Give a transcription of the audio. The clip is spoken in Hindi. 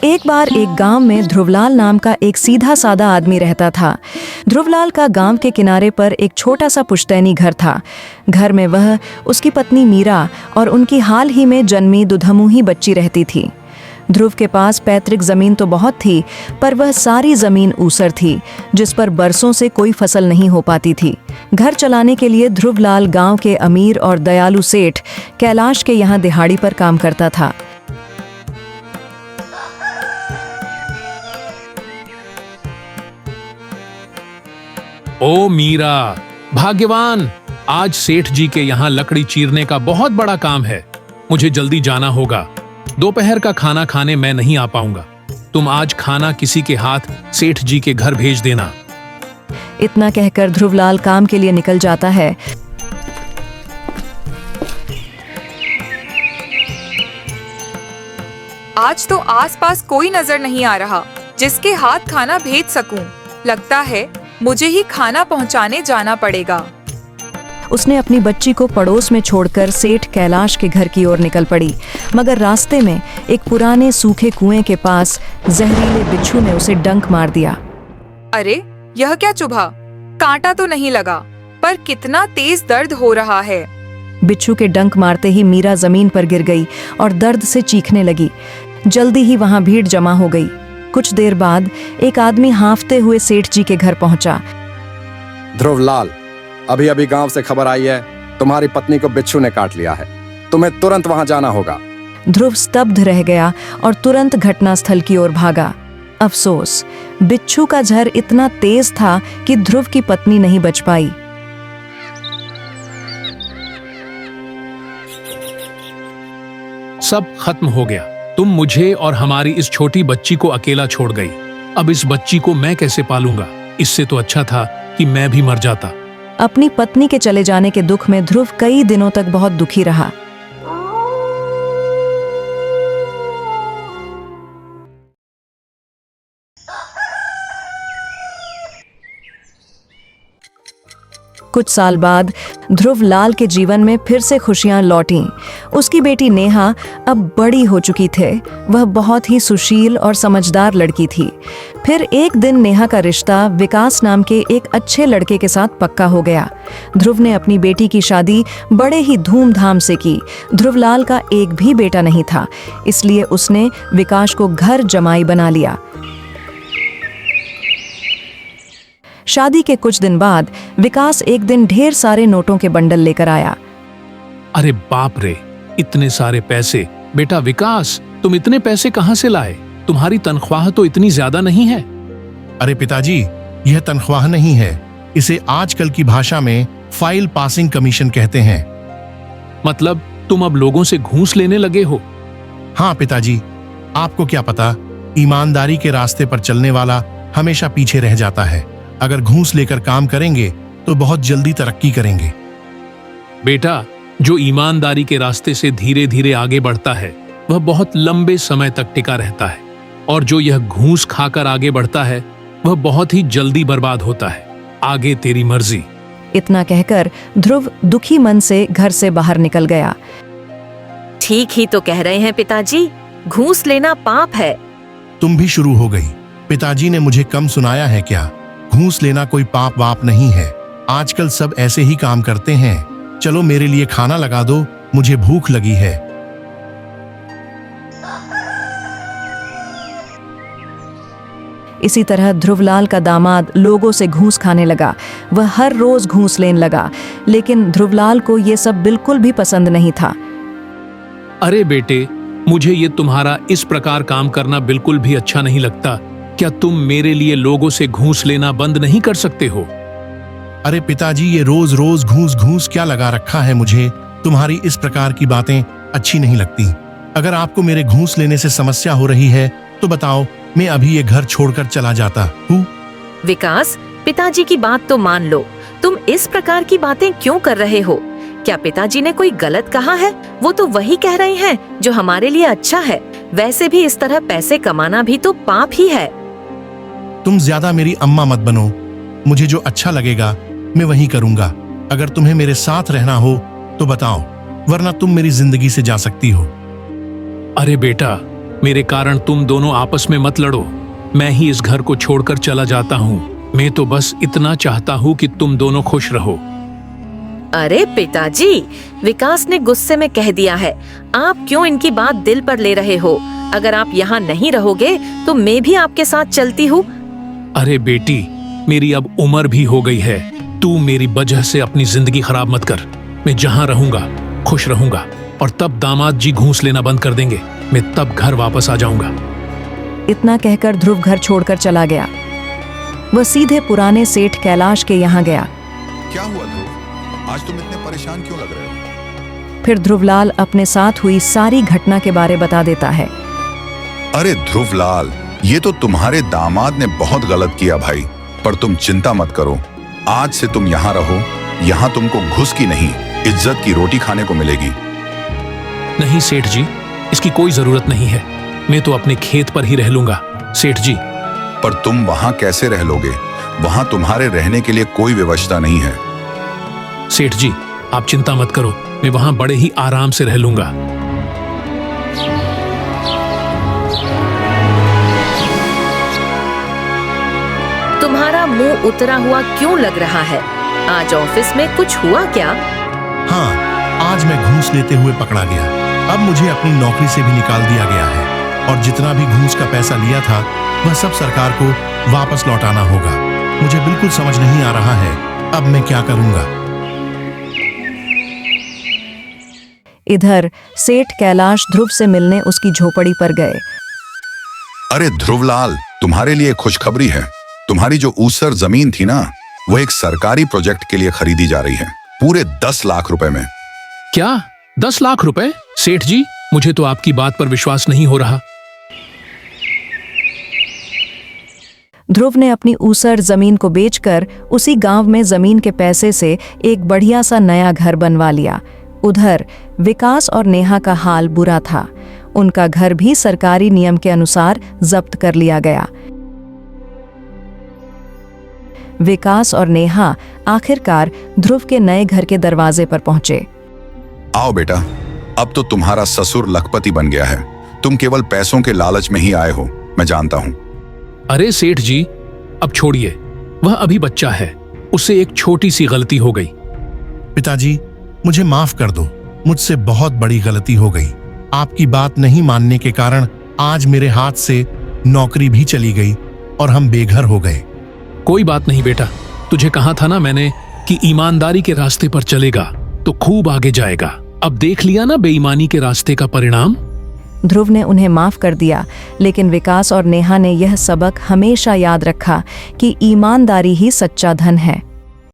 एक बार एक गांव में ध्रुवलाल नाम का एक सीधा सादा आदमी रहता था। ध्रुवलाल का गांव के किनारे पर एक छोटा सा पुश्तैनी घर था। घर में वह, उसकी पत्नी मीरा और उनकी हाल ही में जन्मी दुधमुही बच्ची रहती थी। ध्रुव के पास पैतृक जमीन तो बहुत थी, पर वह सारी जमीन ऊसर थी, जिस पर बरसों से कोई फसल नहीं हो पाती थी। घर चलाने के लिए ध्रुवलाल गांव के अमीर और दयालु सेठ कैलाश के यहाँ दिहाड़ी पर काम करता था। ओ मीरा, भाग्यवान, आज सेठ जी के यहाँ लकड़ी चीरने का बहुत बड़ा काम है। मुझे जल्दी जाना होगा। दोपहर का खाना खाने मैं नहीं आ पाऊंगा। तुम आज खाना किसी के हाथ सेठ जी के घर भेज देना। इतना कहकर ध्रुवलाल काम के लिए निकल जाता है। आज तो आसपास कोई नजर नहीं आ रहा जिसके हाथ खाना भेज सकूं। लगता है मुझे ही खाना पहुंचाने जाना पड़ेगा। उसने अपनी बच्ची को पड़ोस में छोड़कर सेठ कैलाश के घर की ओर निकल पड़ी, मगर रास्ते में एक पुराने सूखे कुएं के पास जहरीले बिच्छू ने उसे डंक मार दिया। अरे, यह क्या चुभा? कांटा तो नहीं लगा, पर कितना तेज दर्द हो रहा है। बिच्छू के डंक मारते ही मीरा जमीन पर गिर गई और दर्द से चीखने लगी। जल्दी ही वहां भीड़ जमा हो गई। कुछ देर बाद एक आदमी हांफते हुए सेठ जी के घर पहुंचा। ध्रुवलाल, अभी अभी गांव से खबर आई है, तुम्हारी पत्नी को बिच्छू ने काट लिया है। तुम्हें तुरंत वहां जाना होगा। ध्रुव स्तब्ध रह गया और तुरंत घटनास्थल की ओर भागा। अफसोस, बिच्छू का झर इतना तेज था कि ध्रुव की पत्नी नहीं बच पाई। सब खत्म हो गया। तुम मुझे और हमारी इस छोटी बच्ची को अकेला छोड़ गई। अब इस बच्ची को मैं कैसे पालूंगा? इससे तो अच्छा था कि मैं भी मर जाता। अपनी पत्नी के चले जाने के दुख में ध्रुव कई दिनों तक बहुत दुखी रहा। कुछ साल बाद ध्रुवलाल के जीवन में फिर से खुशियां लौटीं। उसकी बेटी नेहा अब बड़ी हो चुकी थी। वह बहुत ही सुशील और समझदार लड़की थी। फिर एक दिन नेहा का रिश्ता विकास नाम के एक अच्छे लड़के के साथ पक्का हो गया। ध्रुव ने अपनी बेटी की शादी बड़े ही धूमधाम से की। ध्रुवलाल का एक भी बेटा नहीं था, इसलिए उसने विकास को घर जमाई बना लिया। शादी के कुछ दिन बाद विकास एक दिन ढेर सारे नोटों के बंडल लेकर आया। अरे बाप रे, इतने सारे पैसे! बेटा विकास, तुम इतने पैसे कहां से लाए? तुम्हारी तनख्वाह तो इतनी ज्यादा नहीं है। अरे पिताजी, यह तनख्वाह नहीं है। इसे आजकल की भाषा में फाइल पासिंग कमीशन कहते हैं। मतलब तुम अब लोगों से घूस लेने लगे हो? हाँ पिताजी, आपको क्या पता, ईमानदारी के रास्ते पर चलने वाला हमेशा पीछे रह जाता है। अगर घूस लेकर काम करेंगे तो बहुत जल्दी तरक्की करेंगे। बेटा, जो ईमानदारी के रास्ते से धीरे धीरे आगे बढ़ता है वह बहुत लंबे समय तक टिका रहता है, और जो यह घूस खाकर आगे बढ़ता है वह बहुत ही जल्दी बर्बाद होता है। आगे तेरी मर्जी। इतना कहकर ध्रुव दुखी मन से घर से बाहर निकल गया। ठीक ही तो कह रहे हैं पिताजी, घूस लेना पाप है। तुम भी शुरू हो गई। पिताजी ने मुझे कम सुनाया है क्या? घूस लेना कोई पाप वाप नहीं है। आजकल सब ऐसे ही काम करते हैं। चलो मेरे लिए खाना लगा दो, मुझे भूख लगी है। इसी तरह ध्रुवलाल का दामाद लोगों से घूस खाने लगा। वह हर रोज घूस लेने लगा, लेकिन ध्रुवलाल को यह सब बिल्कुल भी पसंद नहीं था। अरे बेटे, मुझे ये तुम्हारा इस प्रकार काम करना बिल्कुल भी अच्छा नहीं लगता। क्या तुम मेरे लिए लोगों से घूस लेना बंद नहीं कर सकते हो? अरे पिताजी, ये रोज रोज घूस घूस क्या लगा रखा है मुझे? तुम्हारी इस प्रकार की बातें अच्छी नहीं लगती। अगर आपको मेरे घूस लेने से समस्या हो रही है तो बताओ, मैं अभी ये घर छोड़कर चला जाता हूँ। विकास, पिताजी की बात तो मान लो। तुम इस प्रकार की बातें क्यों कर रहे हो? क्या पिताजी ने कोई गलत कहा है? वो तो वही कह रहे हैं जो हमारे लिए अच्छा है। वैसे भी इस तरह पैसे कमाना भी तो पाप ही है। तुम ज्यादा मेरी अम्मा मत बनो। मुझे जो अच्छा लगेगा मैं वही करूंगा। अगर तुम्हें मेरे साथ रहना हो तो बताओ, वरना तुम मेरी जिंदगी से जा सकती हो। अरे बेटा, मेरे कारण तुम दोनों आपस में मत लड़ो। मैं ही इस घर को छोड़कर चला जाता हूँ। मैं तो बस इतना चाहता हूँ कि तुम दोनों खुश रहो। अरे पिताजी, विकास ने गुस्से में कह दिया है। आप क्यों इनकी बात दिल पर ले रहे हो? अगर आप यहाँ नहीं रहोगे तो मैं भी आपके साथ चलती हूँ। अरे बेटी, मेरी अब उम्र भी हो गई है। तू मेरी वजह से अपनी जिंदगी खराब मत कर। मैं जहाँ रहूंगा खुश रहूंगा, और तब दामाद जी घूस लेना बंद कर देंगे। मैं तब घर वापस आ जाऊंगा। इतना कहकर ध्रुव घर छोड़कर चला गया। वह सीधे पुराने सेठ कैलाश के यहाँ गया। क्या हुआ ध्रुव? आज तुम इतने परेशान क्यों लग रहे हो? फिर ध्रुवलाल अपने साथ हुई सारी घटना के बारे बता देता है। अरे ध्रुवलाल, ये तो तुम्हारे दामाद ने बहुत गलत किया भाई। पर तुम चिंता मत करो, आज से तुम यहाँ रहो। यहाँ तुमको घुस की नहीं, इज्जत की रोटी खाने को मिलेगी। नहीं सेठ जी, इसकी कोई जरूरत नहीं है। मैं तो अपने खेत पर ही रह लूंगा सेठ जी। पर तुम वहाँ कैसे रह लोगे? वहाँ तुम्हारे रहने के लिए कोई व्यवस्था नहीं है। सेठ जी, आप चिंता मत करो, मैं वहां बड़े ही आराम से रह लूंगा। तुम्हारा मुंह उतरा हुआ क्यों लग रहा है? आज ऑफिस में कुछ हुआ क्या? हाँ, आज मैं घूस लेते हुए पकड़ा गया। अब मुझे अपनी नौकरी से भी निकाल दिया गया है, और जितना भी घूस का पैसा लिया था वह सब सरकार को वापस लौटाना होगा। मुझे बिल्कुल समझ नहीं आ रहा है अब मैं क्या करूंगा। इधर सेठ कैलाश ध्रुव से मिलने उसकी झोपड़ी पर गए। अरे ध्रुवलाल, तुम्हारे लिए खुशखबरी है। तुम्हारी जो ऊसर जमीन थी ना, वो एक सरकारी प्रोजेक्ट के लिए खरीदी जा रही है, पूरे 10 लाख रुपए में। क्या 10 लाख रुपए? सेठ जी, मुझे तो आपकी बात पर विश्वास नहीं हो रहा। ध्रुव ने अपनी ऊसर जमीन को बेचकर उसी गांव में जमीन के पैसे से एक बढ़िया सा नया घर बनवा लिया। उधर विकास और नेहा का हाल बुरा था। उनका घर भी सरकारी नियम के अनुसार जब्त कर लिया गया। विकास और नेहा आखिरकार ध्रुव के नए घर के दरवाजे पर पहुंचे। आओ बेटा, अब तो तुम्हारा ससुर लखपति बन गया है। तुम केवल पैसों के लालच में ही आए हो, मैं जानता हूं। अरे सेठ जी, अब छोड़िए, वह अभी बच्चा है। उससे एक छोटी सी गलती हो गई। पिताजी, मुझे माफ कर दो, मुझसे बहुत बड़ी गलती हो गई। आपकी बात नहीं मानने के कारण आज मेरे हाथ से नौकरी भी चली गई और हम बेघर हो गए। कोई बात नहीं बेटा, तुझे कहा था ना मैंने कि ईमानदारी के रास्ते पर चलेगा तो खूब आगे जाएगा। अब देख लिया ना बेईमानी के रास्ते का परिणाम। ध्रुव ने उन्हें माफ कर दिया, लेकिन विकास और नेहा ने यह सबक हमेशा याद रखा कि ईमानदारी ही सच्चा धन है।